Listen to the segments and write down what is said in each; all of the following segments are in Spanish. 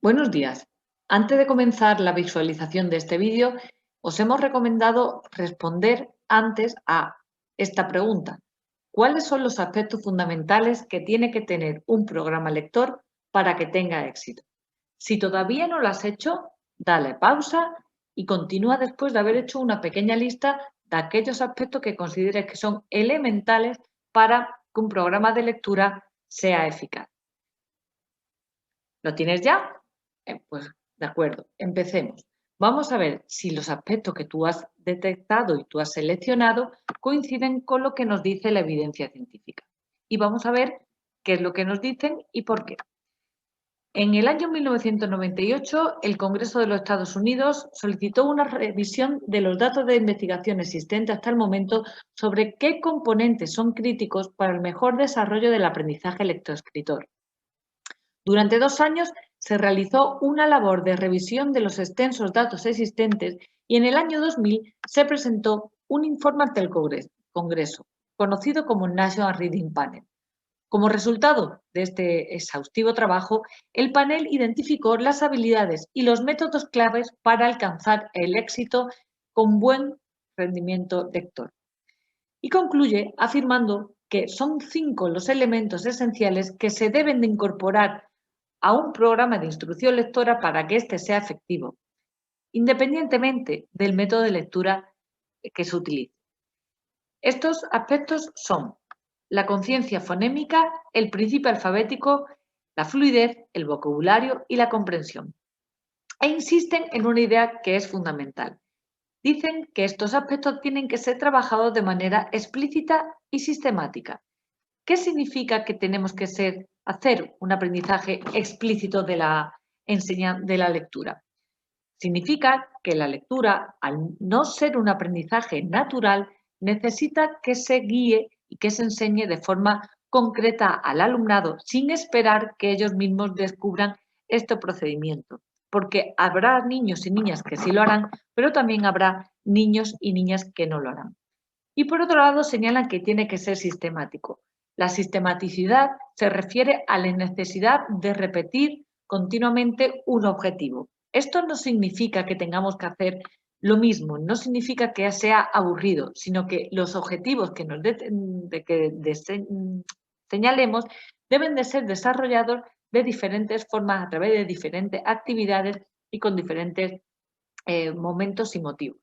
Buenos días. Antes de comenzar la visualización de este vídeo, os hemos recomendado responder antes a esta pregunta. ¿Cuáles son los aspectos fundamentales que tiene que tener un programa lector para que tenga éxito? Si todavía no lo has hecho, dale pausa y continúa después de haber hecho una pequeña lista de aquellos aspectos que consideres que son elementales para que un programa de lectura sea eficaz. ¿Lo tienes ya? Pues de acuerdo, empecemos. Vamos a ver si los aspectos que tú has detectado y tú has seleccionado coinciden con lo que nos dice la evidencia científica. Y vamos a ver qué es lo que nos dicen y por qué. En el año 1998, el Congreso de los Estados Unidos solicitó una revisión de los datos de investigación existentes hasta el momento sobre qué componentes son críticos para el mejor desarrollo del aprendizaje lectoescritor. Durante 2 años se realizó una labor de revisión de los extensos datos existentes y en el año 2000 se presentó un informe ante el Congreso, conocido como National Reading Panel. Como resultado de este exhaustivo trabajo, el panel identificó las habilidades y los métodos claves para alcanzar el éxito con buen rendimiento lector. Y concluye afirmando que son 5 los elementos esenciales que se deben de incorporar a un programa de instrucción lectora para que éste sea efectivo, independientemente del método de lectura que se utilice. Estos aspectos son la conciencia fonémica, el principio alfabético, la fluidez, el vocabulario y la comprensión. E insisten en una idea que es fundamental. Dicen que estos aspectos tienen que ser trabajados de manera explícita y sistemática. ¿Qué significa que tenemos que hacer un aprendizaje explícito de la lectura? Significa que la lectura, al no ser un aprendizaje natural, necesita que se guíe y que se enseñe de forma concreta al alumnado sin esperar que ellos mismos descubran este procedimiento. Porque habrá niños y niñas que sí lo harán, pero también habrá niños y niñas que no lo harán. Y por otro lado, señalan que tiene que ser sistemático. La sistematicidad se refiere a la necesidad de repetir continuamente un objetivo. Esto no significa que tengamos que hacer lo mismo, no significa que sea aburrido, sino que los objetivos que señalemos deben de ser desarrollados de diferentes formas, a través de diferentes actividades y con diferentes momentos y motivos.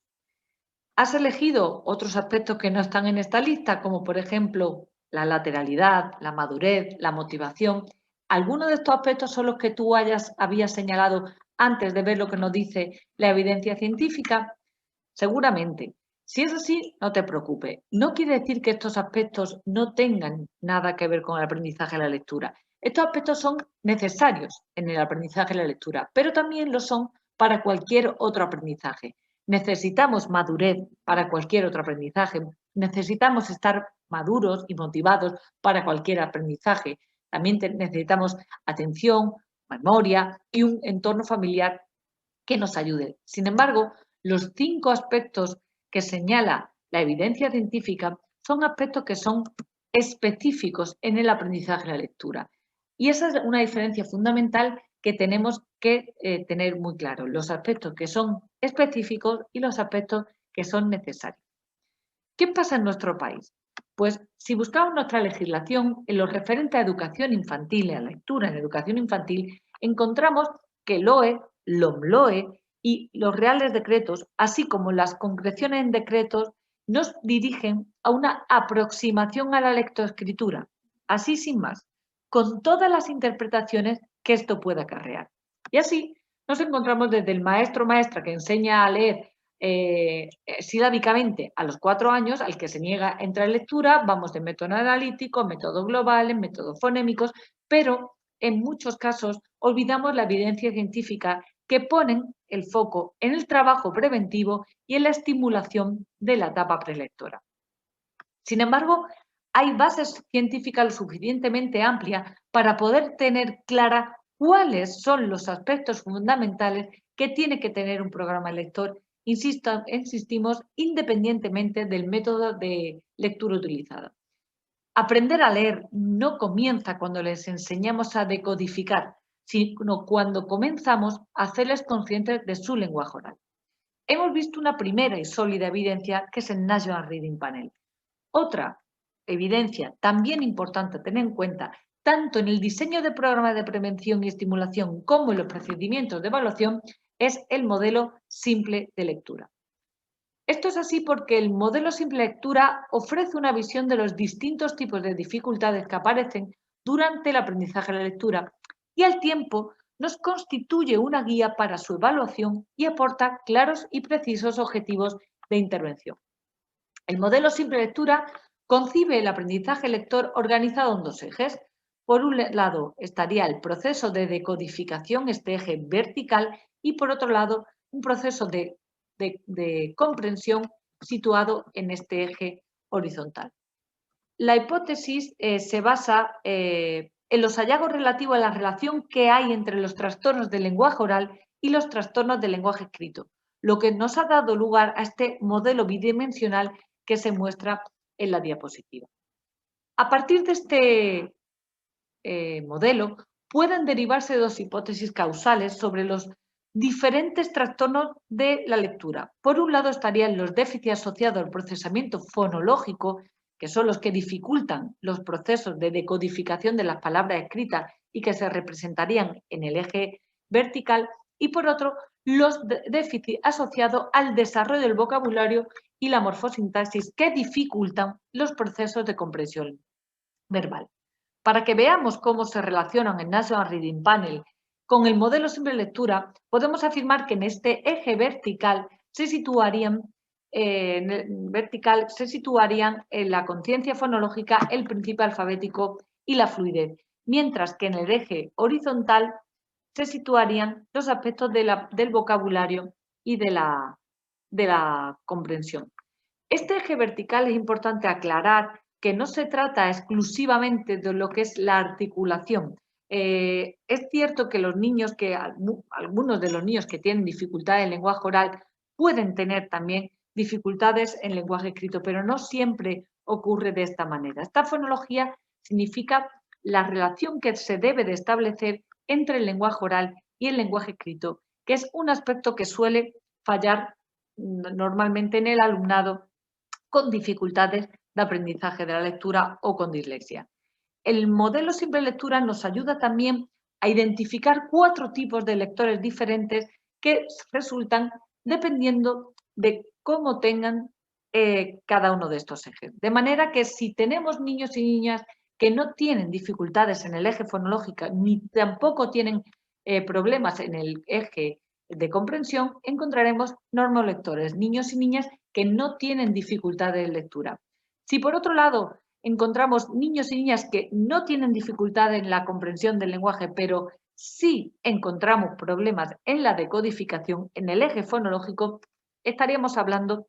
Has elegido otros aspectos que no están en esta lista, como por ejemplo la lateralidad, la madurez, la motivación. ¿Algunos de estos aspectos son los que tú habías señalado antes de ver lo que nos dice la evidencia científica? Seguramente. Si es así, no te preocupes. No quiere decir que estos aspectos no tengan nada que ver con el aprendizaje de la lectura. Estos aspectos son necesarios en el aprendizaje de la lectura, pero también lo son para cualquier otro aprendizaje. Necesitamos madurez para cualquier otro aprendizaje. Necesitamos estar maduros y motivados para cualquier aprendizaje. También necesitamos atención, memoria y un entorno familiar que nos ayude. Sin embargo, los 5 aspectos que señala la evidencia científica son aspectos que son específicos en el aprendizaje de la lectura. Y esa es una diferencia fundamental que tenemos que tener muy claro, los aspectos que son específicos y los aspectos que son necesarios. ¿Qué pasa en nuestro país? Pues si buscamos nuestra legislación en lo referente a educación infantil, a lectura en educación infantil, encontramos que el LOE, LOMLOE y los reales decretos, así como las concreciones en decretos, nos dirigen a una aproximación a la lectoescritura, así sin más, con todas las interpretaciones que esto pueda acarrear. Y así nos encontramos desde el maestro o maestra que enseña a leer silábicamente a los 4 años, al que se niega a entrar en lectura, vamos de método analítico, métodos globales, métodos fonémicos, pero en muchos casos olvidamos la evidencia científica que ponen el foco en el trabajo preventivo y en la estimulación de la etapa prelectora. Sin embargo, hay bases científicas lo suficientemente amplias para poder tener clara cuáles son los aspectos fundamentales que tiene que tener un programa lector, insistimos, independientemente del método de lectura utilizado. Aprender a leer no comienza cuando les enseñamos a decodificar. sino cuando comenzamos a hacerles conscientes de su lenguaje oral. Hemos visto una primera y sólida evidencia que es el National Reading Panel. Otra evidencia también importante a tener en cuenta, tanto en el diseño de programas de prevención y estimulación como en los procedimientos de evaluación, es el modelo simple de lectura. Esto es así porque el modelo simple de lectura ofrece una visión de los distintos tipos de dificultades que aparecen durante el aprendizaje de la lectura y al tiempo nos constituye una guía para su evaluación y aporta claros y precisos objetivos de intervención. El modelo simple de lectura concibe el aprendizaje lector organizado en dos ejes. Por un lado estaría el proceso de decodificación, este eje vertical, y por otro lado un proceso de comprensión situado en este eje horizontal. La hipótesis se basa en los hallazgos relativos a la relación que hay entre los trastornos del lenguaje oral y los trastornos del lenguaje escrito, lo que nos ha dado lugar a este modelo bidimensional que se muestra en la diapositiva. A partir de este modelo pueden derivarse dos hipótesis causales sobre los diferentes trastornos de la lectura. Por un lado estarían los déficits asociados al procesamiento fonológico, que son los que dificultan los procesos de decodificación de las palabras escritas y que se representarían en el eje vertical, y por otro, los déficits asociados al desarrollo del vocabulario y la morfosintaxis que dificultan los procesos de comprensión verbal. Para que veamos cómo se relacionan el National Reading Panel con el modelo simple de lectura, podemos afirmar que en este eje vertical se situarían en la conciencia fonológica, el principio alfabético y la fluidez, mientras que en el eje horizontal se situarían los aspectos del vocabulario y de la comprensión. Este eje vertical es importante aclarar que no se trata exclusivamente de lo que es la articulación. Es cierto que algunos de los niños que tienen dificultades en lenguaje oral pueden tener también dificultades en lenguaje escrito, pero no siempre ocurre de esta manera. Esta fonología significa la relación que se debe de establecer entre el lenguaje oral y el lenguaje escrito, que es un aspecto que suele fallar normalmente en el alumnado con dificultades de aprendizaje de la lectura o con dislexia. El modelo simple de lectura nos ayuda también a identificar 4 tipos de lectores diferentes que resultan dependiendo de cómo tengan cada uno de estos ejes. De manera que si tenemos niños y niñas que no tienen dificultades en el eje fonológico ni tampoco tienen problemas en el eje de comprensión, encontraremos normolectores, niños y niñas que no tienen dificultades de lectura. Si por otro lado encontramos niños y niñas que no tienen dificultad en la comprensión del lenguaje, pero sí encontramos problemas en la decodificación, en el eje fonológico, estaríamos hablando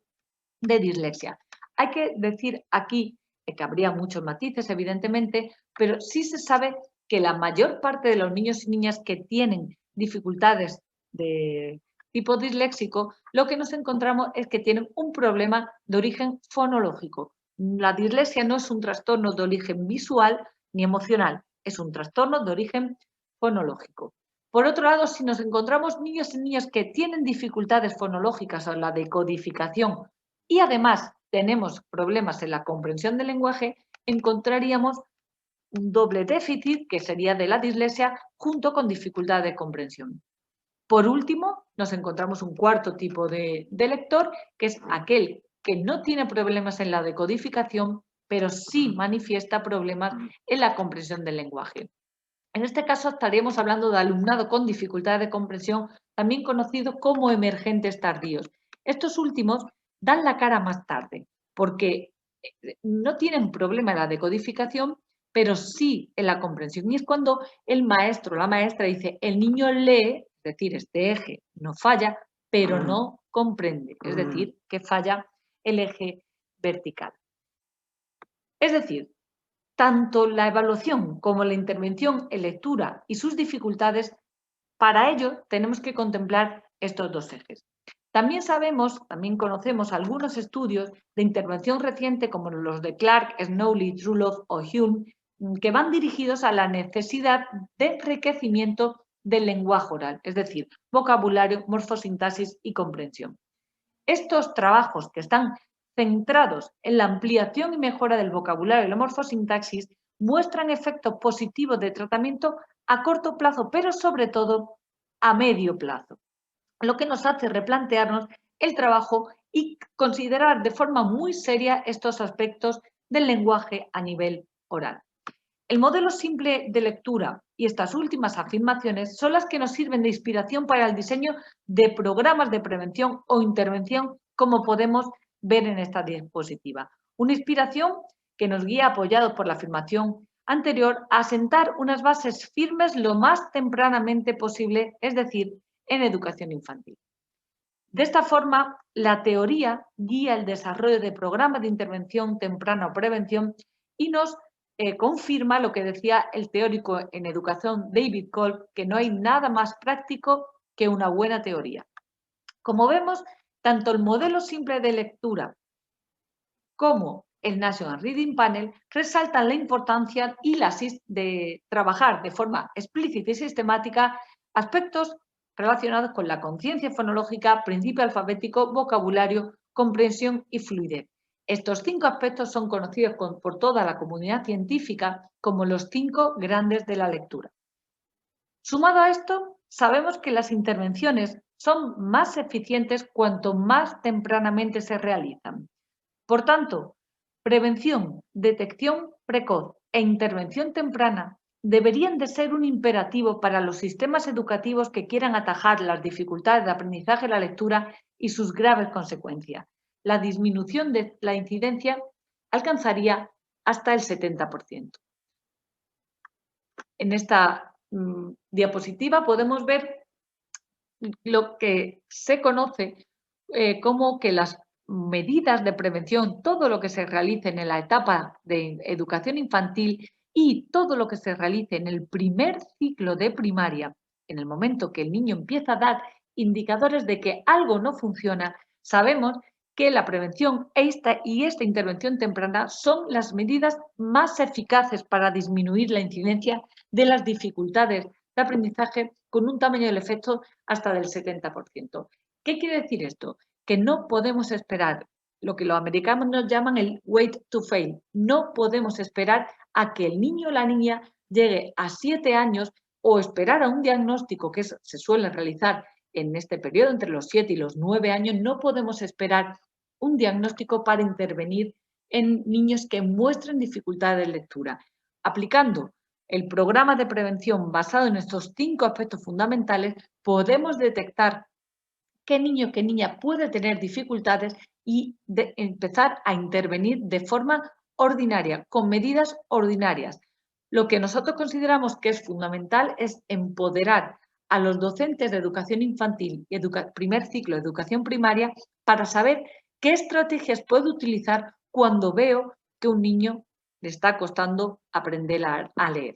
de dislexia. Hay que decir aquí que habría muchos matices, evidentemente, pero sí se sabe que la mayor parte de los niños y niñas que tienen dificultades de tipo disléxico, lo que nos encontramos es que tienen un problema de origen fonológico. La dislexia no es un trastorno de origen visual ni emocional, es un trastorno de origen fonológico. Por otro lado, si nos encontramos niños y niñas que tienen dificultades fonológicas en la decodificación y además tenemos problemas en la comprensión del lenguaje, encontraríamos un doble déficit, que sería de la dislexia, junto con dificultad de comprensión. Por último, nos encontramos un cuarto tipo de lector, que es aquel que no tiene problemas en la decodificación, pero sí manifiesta problemas en la comprensión del lenguaje. En este caso estaríamos hablando de alumnado con dificultad de comprensión, también conocido como emergentes tardíos. Estos últimos dan la cara más tarde, porque no tienen problema en la decodificación, pero sí en la comprensión. Y es cuando el maestro o la maestra dice, el niño lee, es decir, este eje no falla, pero no comprende, es decir, que falla el eje vertical. Es decir, tanto la evaluación como la intervención en lectura y sus dificultades, para ello tenemos que contemplar estos dos ejes. También conocemos algunos estudios de intervención reciente como los de Clark, Snowley, Truelove o Hume, que van dirigidos a la necesidad de enriquecimiento del lenguaje oral, es decir, vocabulario, morfosintaxis y comprensión. Estos trabajos que están centrados en la ampliación y mejora del vocabulario y la morfosintaxis muestran efectos positivos de tratamiento a corto plazo, pero sobre todo a medio plazo, lo que nos hace replantearnos el trabajo y considerar de forma muy seria estos aspectos del lenguaje a nivel oral. El modelo simple de lectura y estas últimas afirmaciones son las que nos sirven de inspiración para el diseño de programas de prevención o intervención, como podemos ver en esta diapositiva. Una inspiración que nos guía, apoyado por la afirmación anterior, a asentar unas bases firmes lo más tempranamente posible, es decir, en educación infantil. De esta forma, la teoría guía el desarrollo de programas de intervención temprana o prevención y nos confirma lo que decía el teórico en educación David Kolb, que no hay nada más práctico que una buena teoría. Como vemos, tanto el modelo simple de lectura como el National Reading Panel resaltan la importancia de trabajar de forma explícita y sistemática aspectos relacionados con la conciencia fonológica, principio alfabético, vocabulario, comprensión y fluidez. Estos 5 aspectos son conocidos por toda la comunidad científica como los 5 grandes de la lectura. Sumado a esto, sabemos que las intervenciones son más eficientes cuanto más tempranamente se realizan. Por tanto, prevención, detección precoz e intervención temprana deberían de ser un imperativo para los sistemas educativos que quieran atajar las dificultades de aprendizaje de la lectura y sus graves consecuencias. La disminución de la incidencia alcanzaría hasta el 70%. En esta diapositiva podemos ver lo que se conoce como que las medidas de prevención, todo lo que se realice en la etapa de educación infantil y todo lo que se realice en el primer ciclo de primaria, en el momento que el niño empieza a dar indicadores de que algo no funciona, sabemos que la prevención y esta intervención temprana son las medidas más eficaces para disminuir la incidencia de las dificultades de aprendizaje con un tamaño del efecto hasta del 70%. ¿Qué quiere decir esto? Que no podemos esperar lo que los americanos nos llaman el wait to fail. No podemos esperar a que el niño o la niña llegue a 7 años o esperar a un diagnóstico que se suele realizar en este periodo entre los 7 y los 9 años. No podemos esperar un diagnóstico para intervenir en niños que muestren dificultades de lectura. Aplicando el programa de prevención basado en estos 5 aspectos fundamentales, podemos detectar qué niño, qué niña puede tener dificultades y empezar a intervenir de forma ordinaria, con medidas ordinarias. Lo que nosotros consideramos que es fundamental es empoderar a los docentes de educación infantil y primer ciclo de educación primaria para saber qué estrategias puedo utilizar cuando veo que un niño le está costando aprender a leer.